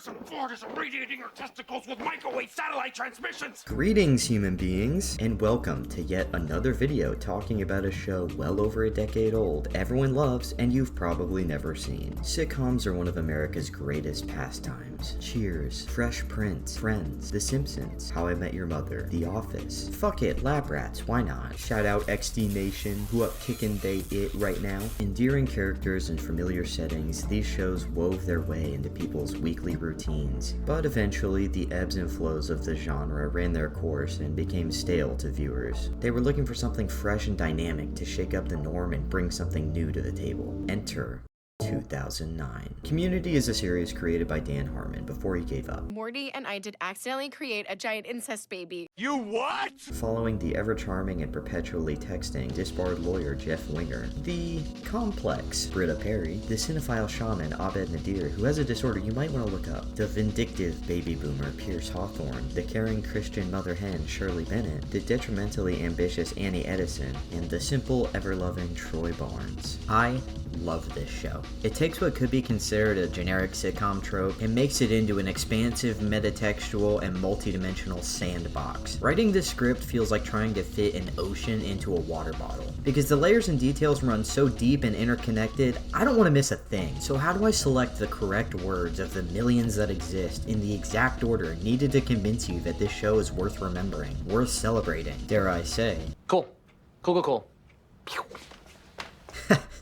Harrison Ford is irradiating your testicles with microwave satellite transmissions! Greetings, human beings, and welcome to yet another video talking about a show well over a decade old, everyone loves, and you've probably never seen. Sitcoms are one of America's greatest pastimes. Cheers, Fresh Prince, Friends, The Simpsons, How I Met Your Mother, The Office. Fuck it, Lab Rats, why not? Shout out XD Nation, who up kickin' they it right now. Endearing characters and familiar settings, these shows wove their way into people's weekly routines, but eventually the ebbs and flows of the genre ran their course and became stale to viewers. They were looking for something fresh and dynamic to shake up the norm and bring something new to the table. Enter 2009. Community is a series created by Dan Harmon before he gave up. Morty and I did accidentally create a giant incest baby. You what? Following the ever-charming and perpetually texting disbarred lawyer Jeff Winger, the complex Britta Perry, the cinephile shaman Abed Nadir, who has a disorder you might want to look up, the vindictive baby boomer Pierce Hawthorne, the caring Christian mother hen Shirley Bennett, the detrimentally ambitious Annie Edison, and the simple, ever-loving Troy Barnes. I love this show. It takes what could be considered a generic sitcom trope and makes it into an expansive, metatextual, and multidimensional sandbox. Writing this script feels like trying to fit an ocean into a water bottle. Because the layers and details run so deep and interconnected, I don't want to miss a thing. So how do I select the correct words of the millions that exist in the exact order needed to convince you that this show is worth remembering, worth celebrating, dare I say? Cool.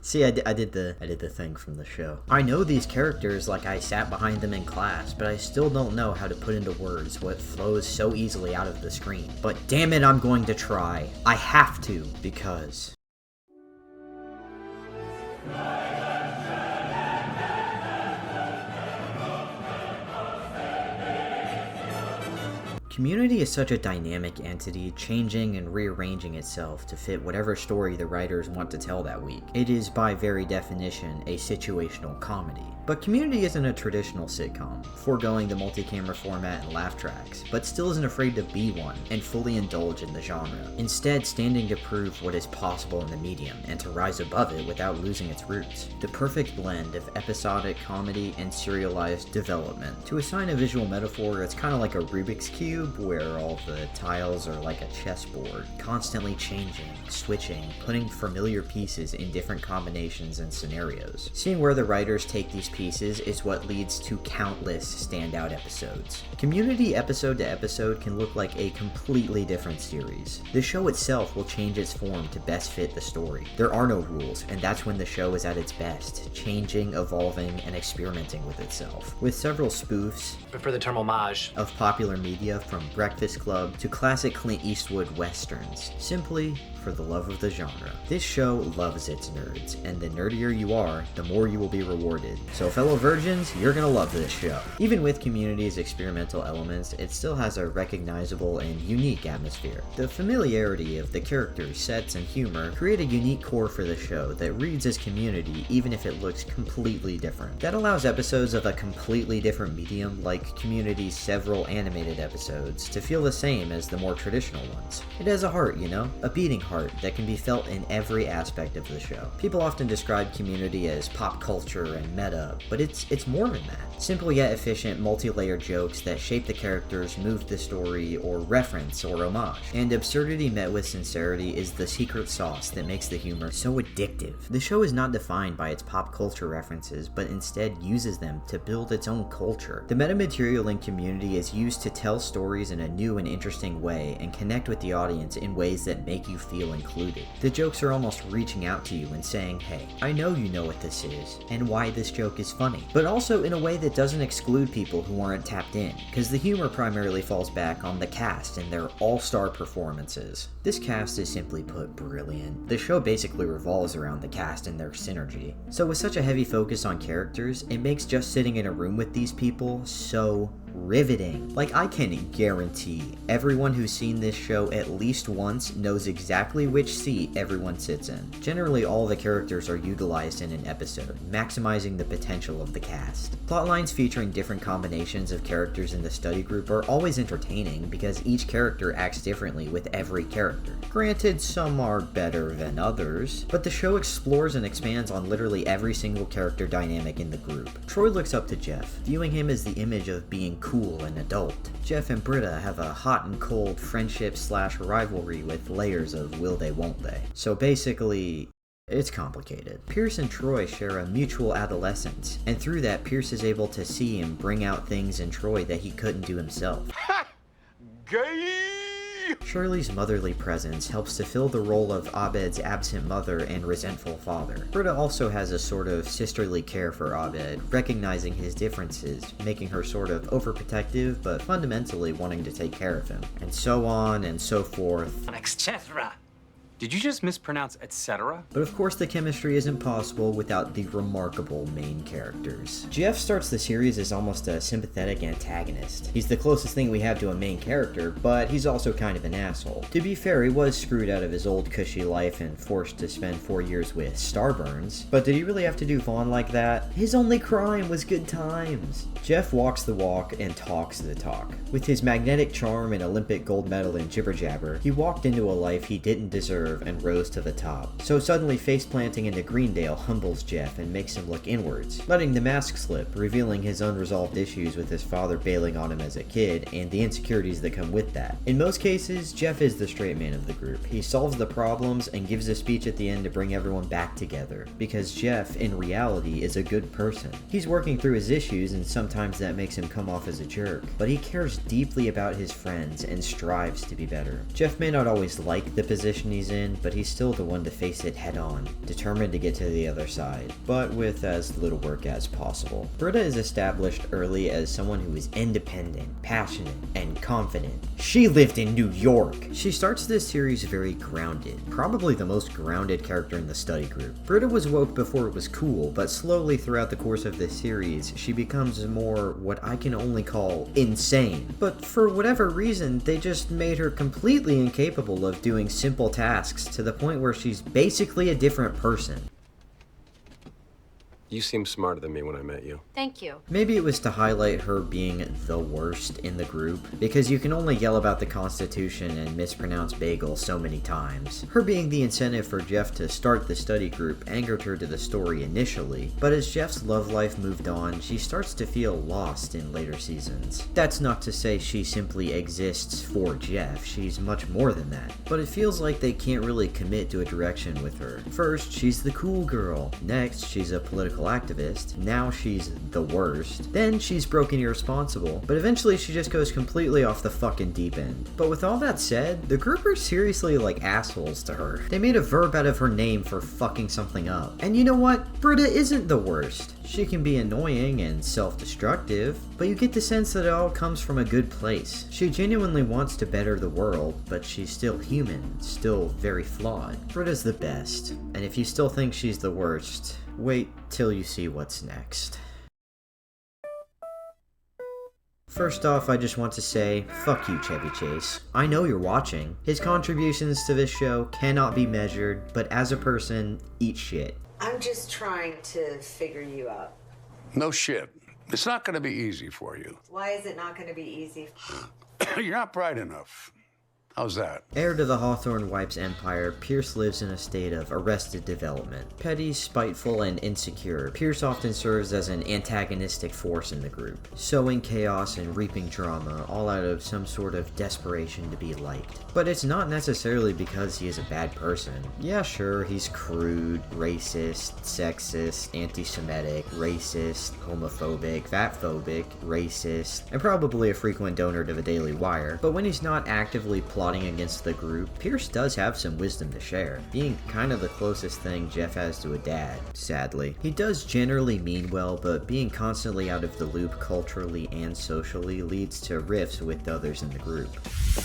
See, I did the thing from the show. I know these characters like I sat behind them in class, but I still don't know how to put into words what flows so easily out of the screen. But damn it, I'm going to try. I have to, because... Community is such a dynamic entity, changing and rearranging itself to fit whatever story the writers want to tell that week. It is, by very definition, a situational comedy. But Community isn't a traditional sitcom, foregoing the multi-camera format and laugh tracks, but still isn't afraid to be one and fully indulge in the genre. Instead, standing to prove what is possible in the medium and to rise above it without losing its roots. The perfect blend of episodic comedy and serialized development. To assign a visual metaphor, it's kind of like a Rubik's Cube, where all the tiles are like a chessboard, constantly changing, switching, putting familiar pieces in different combinations and scenarios. Seeing where the writers take these pieces is what leads to countless standout episodes. Community episode to episode can look like a completely different series. The show itself will change its form to best fit the story. There are no rules, and that's when the show is at its best, changing, evolving, and experimenting with itself. With several spoofs, Prefer the term homage. of popular media from Breakfast Club to classic Clint Eastwood westerns, simply for the love of the genre. This show loves its nerds, and the nerdier you are, the more you will be rewarded. So fellow virgins, you're gonna love this show. Even with Community's experimental elements, it still has a recognizable and unique atmosphere. The familiarity of the characters, sets, and humor create a unique core for the show that reads as Community even if it looks completely different. That allows episodes of a completely different medium, like Community's several animated episodes, to feel the same as the more traditional ones. It has a heart, you know? A beating heart that can be felt in every aspect of the show. People often describe Community as pop culture and meta, but it's more than that. Simple yet efficient multi-layered jokes that shape the characters, move the story, or reference or homage. And absurdity met with sincerity is the secret sauce that makes the humor so addictive. The show is not defined by its pop culture references, but instead uses them to build its own culture. The meta material in Community is used to tell stories in a new and interesting way and connect with the audience in ways that make you feel included. The jokes are almost reaching out to you and saying, hey, I know you know what this is and why this joke is funny, but also in a way that doesn't exclude people who aren't tapped in, because the humor primarily falls back on the cast and their all-star performances. This cast is simply put brilliant. The show basically revolves around the cast and their synergy. So with such a heavy focus on characters, it makes just sitting in a room with these people so riveting. Like, I can guarantee everyone who's seen this show at least once knows exactly which seat everyone sits in. Generally, all the characters are utilized in an episode, maximizing the potential of the cast. Plotlines featuring different combinations of characters in the study group are always entertaining because each character acts differently with every character. Granted, some are better than others, but the show explores and expands on literally every single character dynamic in the group. Troy looks up to Jeff, viewing him as the image of being cool and adult. Jeff and Britta have a hot and cold friendship/rivalry with layers of will they won't they. So basically, it's complicated. Pierce and Troy share a mutual adolescence, and through that, Pierce is able to see and bring out things in Troy that he couldn't do himself. Ha! Gay! Shirley's motherly presence helps to fill the role of Abed's absent mother and resentful father. Britta also has a sort of sisterly care for Abed, recognizing his differences, making her sort of overprotective, but fundamentally wanting to take care of him. And so on and so forth. Etc. Did you just mispronounce etc.? But of course the chemistry isn't possible without the remarkable main characters. Jeff starts the series as almost a sympathetic antagonist. He's the closest thing we have to a main character, but he's also kind of an asshole. To be fair, he was screwed out of his old cushy life and forced to spend 4 years with Starburns, but did he really have to do Vaughn like that? His only crime was good times. Jeff walks the walk and talks the talk. With his magnetic charm and Olympic gold medal in jibber jabber, he walked into a life he didn't deserve and rose to the top. So suddenly face-planting into Greendale humbles Jeff and makes him look inwards, letting the mask slip, revealing his unresolved issues with his father bailing on him as a kid and the insecurities that come with that. In most cases, Jeff is the straight man of the group. He solves the problems and gives a speech at the end to bring everyone back together, because Jeff, in reality, is a good person. He's working through his issues and sometimes that makes him come off as a jerk, but he cares deeply about his friends and strives to be better. Jeff may not always like the position he's in, but he's still the one to face it head on, determined to get to the other side, but with as little work as possible. Britta is established early as someone who is independent, passionate, and confident. She lived in New York! She starts this series very grounded, probably the most grounded character in the study group. Britta was woke before it was cool, but slowly throughout the course of this series, she becomes more what I can only call insane. But for whatever reason, they just made her completely incapable of doing simple tasks to the point where she's basically a different person. You seemed smarter than me when I met you. Thank you. Maybe it was to highlight her being the worst in the group, because you can only yell about the Constitution and mispronounce bagel so many times. Her being the incentive for Jeff to start the study group angered her to the story initially, but as Jeff's love life moved on, she starts to feel lost in later seasons. That's not to say she simply exists for Jeff, she's much more than that, but it feels like they can't really commit to a direction with her. First, she's the cool girl. Next, she's a political activist. Now she's the worst. Then she's broken irresponsible. But eventually she just goes completely off the fucking deep end. But with all that said, the group are seriously like assholes to her. They made a verb out of her name for fucking something up. And you know what? Britta isn't the worst. She can be annoying and self-destructive, but you get the sense that it all comes from a good place. She genuinely wants to better the world, but she's still human, still very flawed. Britta's the best, and if you still think she's the worst, wait till you see what's next. First off, I just want to say, fuck you, Chevy Chase. I know you're watching. His contributions to this show cannot be measured, but as a person, eat shit. I'm just trying to figure you out. No shit. It's not going to be easy for you. Why is it not going to be easy? You're not bright enough. How's that? Heir to the Hawthorne Wipes empire, Pierce lives in a state of arrested development. Petty, spiteful, and insecure, Pierce often serves as an antagonistic force in the group, sowing chaos and reaping drama, all out of some sort of desperation to be liked. But it's not necessarily because he is a bad person. Yeah, sure, he's crude, racist, sexist, anti-Semitic, racist, homophobic, fatphobic, racist, and probably a frequent donor to the Daily Wire, but when he's not actively plotting against the group, Pierce does have some wisdom to share, being kind of the closest thing Jeff has to a dad, sadly. He does generally mean well, but being constantly out of the loop culturally and socially leads to rifts with others in the group.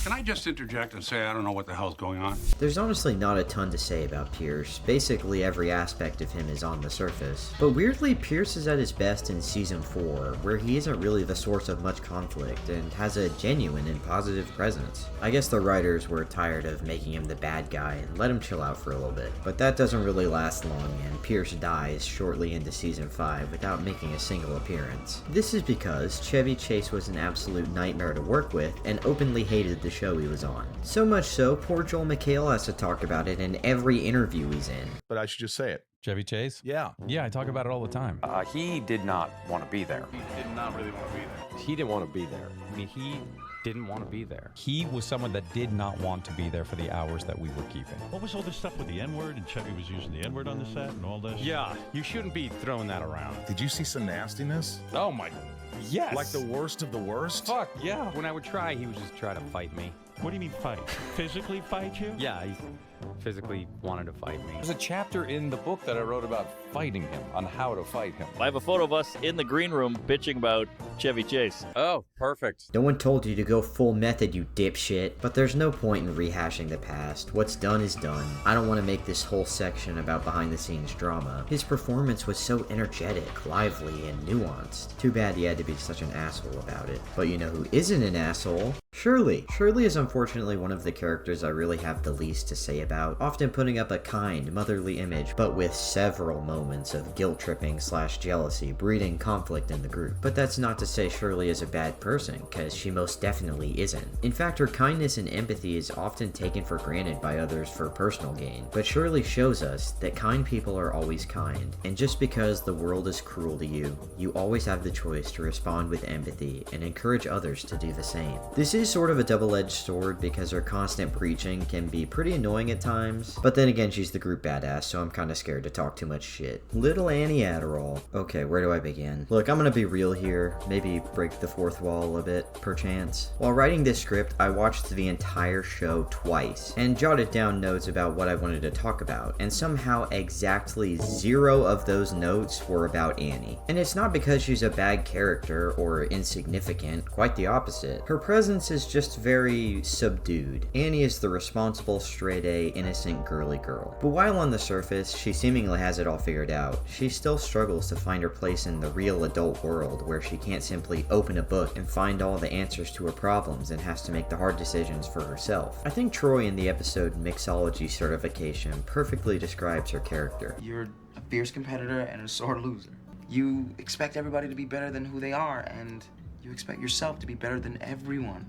Can I just interject and say I don't know what the hell's going on? There's honestly not a ton to say about Pierce. Basically every aspect of him is on the surface. But weirdly, Pierce is at his best in season 4, where he isn't really the source of much conflict and has a genuine and positive presence. I guess the writers were tired of making him the bad guy and let him chill out for a little bit. But that doesn't really last long, and Pierce dies shortly into season 5 without making a single appearance. This is because Chevy Chase was an absolute nightmare to work with and openly hated the show he was on. So much so, poor Joel McHale has to talk about it in every interview he's in. But I should just say it. Chevy Chase? Yeah. Yeah, I talk about it all the time. He did not want to be there. He did not really want to be there. He didn't want to be there. I mean, he didn't want to be there. He was someone that did not want to be there for the hours that we were keeping. What was all this stuff with the N-word and Chevy was using the N-word on the set and all this? Yeah, you shouldn't be throwing that around. Did you see some nastiness? Oh my, yes. Like the worst of the worst? Fuck, yeah. When I would try, he would just try to fight me. What do you mean fight? Physically fight you? Yeah, he physically wanted to fight me. There's a chapter in the book that I wrote about fighting him, on how to fight him. I have a photo of us in the green room bitching about Chevy Chase. Oh, perfect. No one told you to go full method, you dipshit. But there's no point in rehashing the past. What's done is done. I don't want to make this whole section about behind the scenes drama. His performance was so energetic, lively, and nuanced. Too bad he had to be such an asshole about it. But you know who isn't an asshole? Shirley. Shirley is unfortunately one of the characters I really have the least to say about, often putting up a kind, motherly image, but with several moments of guilt-tripping / jealousy breeding conflict in the group. But that's not to say Shirley is a bad person, cause she most definitely isn't. In fact, her kindness and empathy is often taken for granted by others for personal gain, but Shirley shows us that kind people are always kind, and just because the world is cruel to you, you always have the choice to respond with empathy and encourage others to do the same. This is sort of a double-edged sword because her constant preaching can be pretty annoying at times, but then again she's the group badass, so I'm kinda scared to talk too much shit. Little Annie Adderall. Okay, where do I begin? Look, I'm gonna be real here, maybe break the fourth wall a bit, perchance. While writing this script, I watched the entire show twice, and jotted down notes about what I wanted to talk about, and somehow exactly 0 of those notes were about Annie. And it's not because she's a bad character or insignificant, quite the opposite. Her presence is just very subdued. Annie is the responsible, straight-A, innocent, girly girl. But while on the surface, she seemingly has it all figured out, she still struggles to find her place in the real adult world where she can't simply open a book and find all the answers to her problems and has to make the hard decisions for herself. I think Troy in the episode Mixology Certification perfectly describes her character. You're a fierce competitor and a sore loser. You expect everybody to be better than who they are, and you expect yourself to be better than everyone,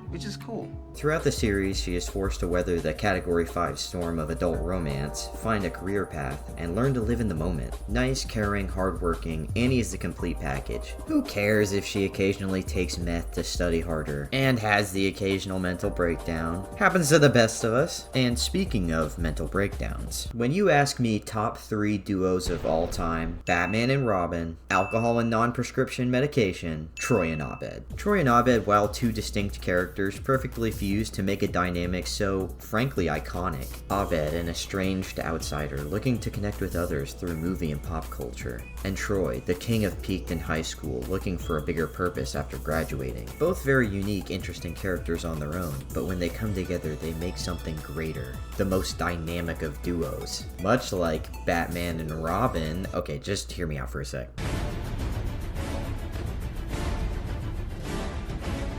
which is cool. Throughout the series, she is forced to weather the Category 5 storm of adult romance, find a career path, and learn to live in the moment. Nice, caring, hardworking, Annie is the complete package. Who cares if she occasionally takes meth to study harder, and has the occasional mental breakdown? Happens to the best of us. And speaking of mental breakdowns, when you ask me top 3 duos of all time, Batman and Robin, alcohol and non-prescription medication, Troy and Abed. Troy and Abed, while two distinct characters, perfectly fused to make a dynamic so, frankly, iconic. Abed, an estranged outsider looking to connect with others through movie and pop culture. And Troy, the king of peaked in high school, looking for a bigger purpose after graduating. Both very unique, interesting characters on their own, but when they come together, they make something greater. The most dynamic of duos. Much like Batman and Robin. Okay, just hear me out for a sec.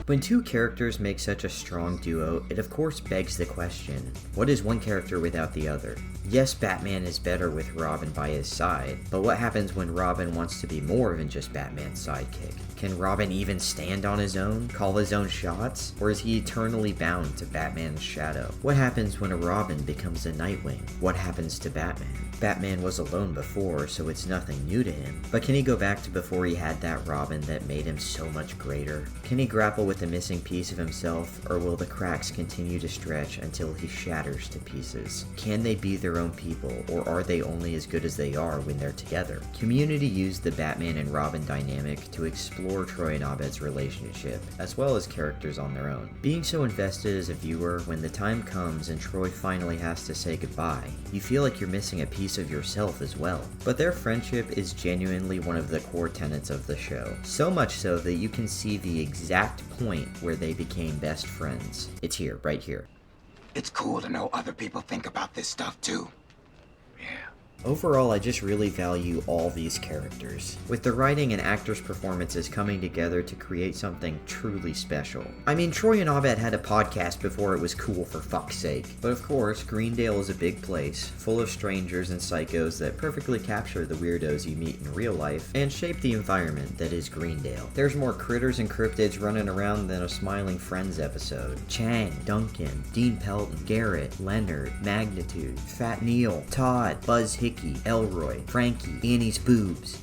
When two characters make such a strong duo, it of course begs the question, what is one character without the other? Yes, Batman is better with Robin by his side, but what happens when Robin wants to be more than just Batman's sidekick? Can Robin even stand on his own, call his own shots, or is he eternally bound to Batman's shadow? What happens when a Robin becomes a Nightwing? What happens to Batman? Batman was alone before, so it's nothing new to him, but can he go back to before he had that Robin that made him so much greater? Can he grapple with the missing piece of himself, or will the cracks continue to stretch until he shatters to pieces? Can they be their own people, or are they only as good as they are when they're together? Community used the Batman and Robin dynamic to explore for Troy and Abed's relationship, as well as characters on their own. Being so invested as a viewer, when the time comes and Troy finally has to say goodbye, you feel like you're missing a piece of yourself as well. But their friendship is genuinely one of the core tenets of the show, so much so that you can see the exact point where they became best friends. It's here, right here. It's cool to know other people think about this stuff too. Overall, I just really value all these characters, with the writing and actors' performances coming together to create something truly special. I mean, Troy and Abed had a podcast before it was cool, for fuck's sake. But of course, Greendale is a big place, full of strangers and psychos that perfectly capture the weirdos you meet in real life, and shape the environment that is Greendale. There's more critters and cryptids running around than a Smiling Friends episode. Chang, Duncan, Dean Pelton, Garrett, Leonard, Magnitude, Fat Neil, Todd, Buzz Hickey, Elroy, Frankie, Annie's boobs.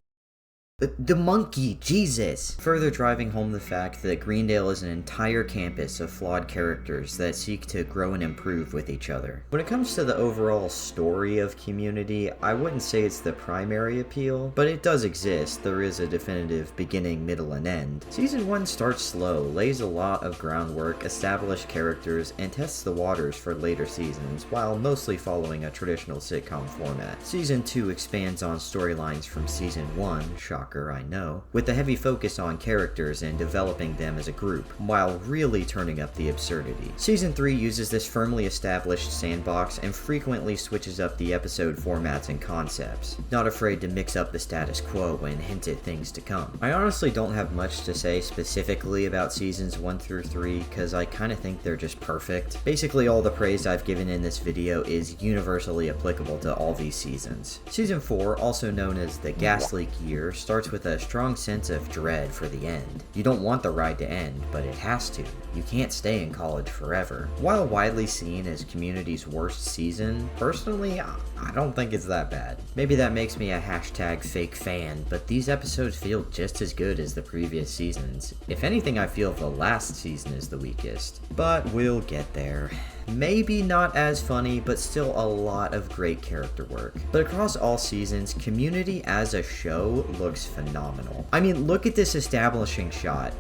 The monkey, Jesus! Further driving home the fact that Greendale is an entire campus of flawed characters that seek to grow and improve with each other. When it comes to the overall story of Community, I wouldn't say it's the primary appeal, but it does exist. There is a definitive beginning, middle, and end. Season 1 starts slow, lays a lot of groundwork, established characters, and tests the waters for later seasons, while mostly following a traditional sitcom format. Season 2 expands on storylines from Season 1, shocker, I know, with a heavy focus on characters and developing them as a group, while really turning up the absurdity. Season 3 uses this firmly established sandbox and frequently switches up the episode formats and concepts, not afraid to mix up the status quo and hint at things to come. I honestly don't have much to say specifically about seasons 1 through 3, cause I kinda think they're just perfect. Basically all the praise I've given in this video is universally applicable to all these seasons. Season 4, also known as the gas leak year, starts with a strong sense of dread for the end. You don't want the ride to end, but it has to. You can't stay in college forever. While widely seen as Community's worst season, personally, I don't think it's that bad. Maybe that makes me a hashtag fake fan, but these episodes feel just as good as the previous seasons. If anything, I feel the last season is the weakest. But we'll get there. Maybe not as funny, but still a lot of great character work. But across all seasons, Community as a show looks phenomenal. I mean, look at this establishing shot.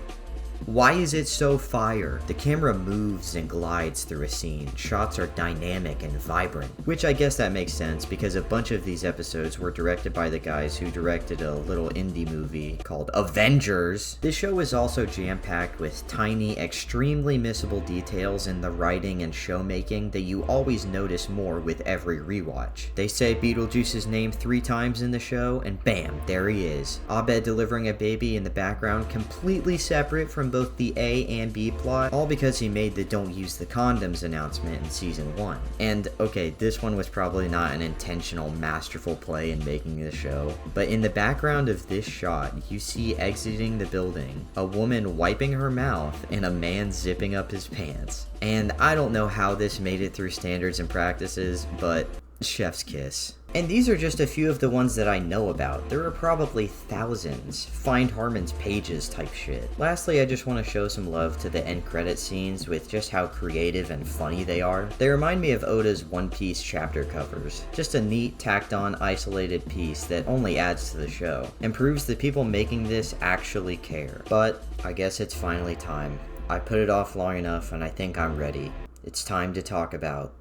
Why is it so fire? The camera moves and glides through a scene. Shots are dynamic and vibrant. Which I guess that makes sense because a bunch of these episodes were directed by the guys who directed a little indie movie called Avengers. This show is also jam-packed with tiny, extremely missable details in the writing and show making that you always notice more with every rewatch. They say Beetlejuice's name 3 times in the show, and bam, there he is. Abed delivering a baby in the background, completely separate from both the A and B plot, all because he made the don't use the condoms announcement in season 1. And okay, this one was probably not an intentional masterful play in making the show, but in the background of this shot, you see exiting the building, a woman wiping her mouth and a man zipping up his pants. And I don't know how this made it through standards and practices, but chef's kiss. And these are just a few of the ones that I know about. There are probably thousands. Find Harmon's pages type shit. Lastly, I just want to show some love to the end credit scenes with just how creative and funny they are. They remind me of Oda's One Piece chapter covers. Just a neat, tacked on, isolated piece that only adds to the show, and proves that people making this actually care. But I guess it's finally time. I put it off long enough and I think I'm ready. It's time to talk about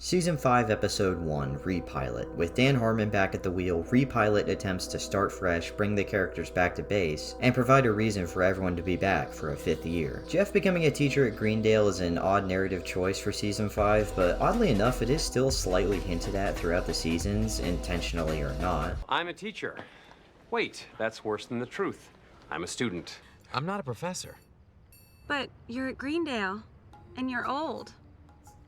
Season 5, Episode 1, Repilot. With Dan Harmon back at the wheel, Repilot attempts to start fresh, bring the characters back to base, and provide a reason for everyone to be back for a 5th year. Jeff becoming a teacher at Greendale is an odd narrative choice for Season 5, but oddly enough, it is still slightly hinted at throughout the seasons, intentionally or not. I'm a teacher. Wait, that's worse than the truth. I'm a student. I'm not a professor. But you're at Greendale, and you're old.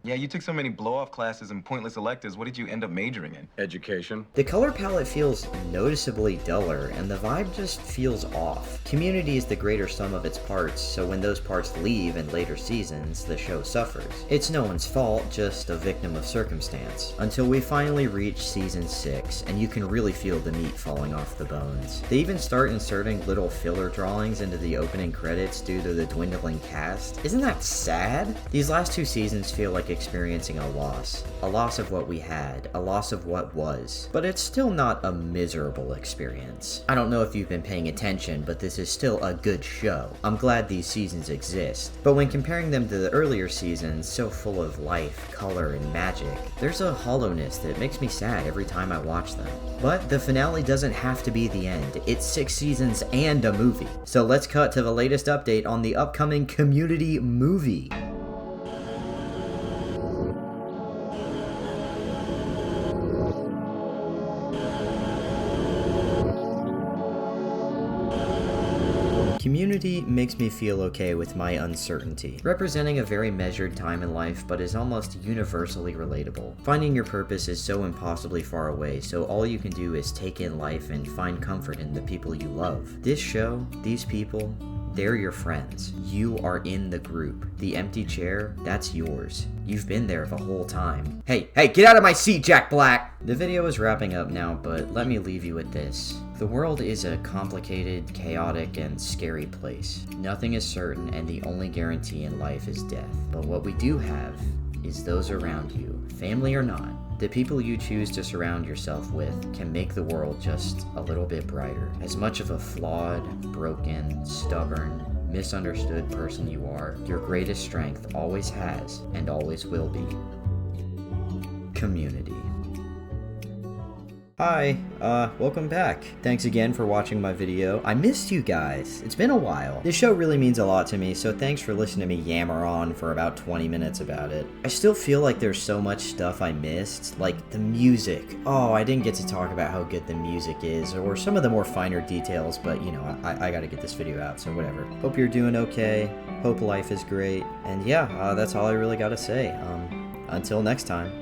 Yeah, you took so many blow-off classes and pointless electives. What did you end up majoring in? Education. The color palette feels noticeably duller, and the vibe just feels off. Community is the greater sum of its parts, so when those parts leave in later seasons, the show suffers. It's no one's fault, just a victim of circumstance. Until we finally reach Season 6, and you can really feel the meat falling off the bones. They even start inserting little filler drawings into the opening credits due to the dwindling cast. Isn't that sad? These last 2 seasons feel like like experiencing a loss of what we had, a loss of what was. But it's still not a miserable experience. I don't know if you've been paying attention, but this is still a good show. I'm glad these seasons exist. But when comparing them to the earlier seasons, so full of life, color, and magic, there's a hollowness that makes me sad every time I watch them. But the finale doesn't have to be the end. It's 6 seasons and a movie. So let's cut to the latest update on the upcoming Community movie. Community makes me feel okay with my uncertainty, representing a very measured time in life but is almost universally relatable. Finding your purpose is so impossibly far away, so all you can do is take in life and find comfort in the people you love. This show, these people, they're your friends. You are in the group. The empty chair, that's yours. You've been there the whole time. Hey, get out of my seat, Jack Black! The video is wrapping up now, but let me leave you with this. The world is a complicated, chaotic, and scary place. Nothing is certain, and the only guarantee in life is death. But what we do have is those around you, family or not. The people you choose to surround yourself with can make the world just a little bit brighter. As much of a flawed, broken, stubborn, misunderstood person you are, your greatest strength always has and always will be community. Hi, welcome back. Thanks again for watching my video. I missed you guys. It's been a while. This show really means a lot to me, so thanks for listening to me yammer on for about 20 minutes about it. I still feel like there's so much stuff I missed, like the music. Oh, I didn't get to talk about how good the music is, or some of the more finer details, but you know, I gotta get this video out, so whatever. Hope you're doing okay. Hope life is great. And yeah, that's all I really gotta say. Until next time.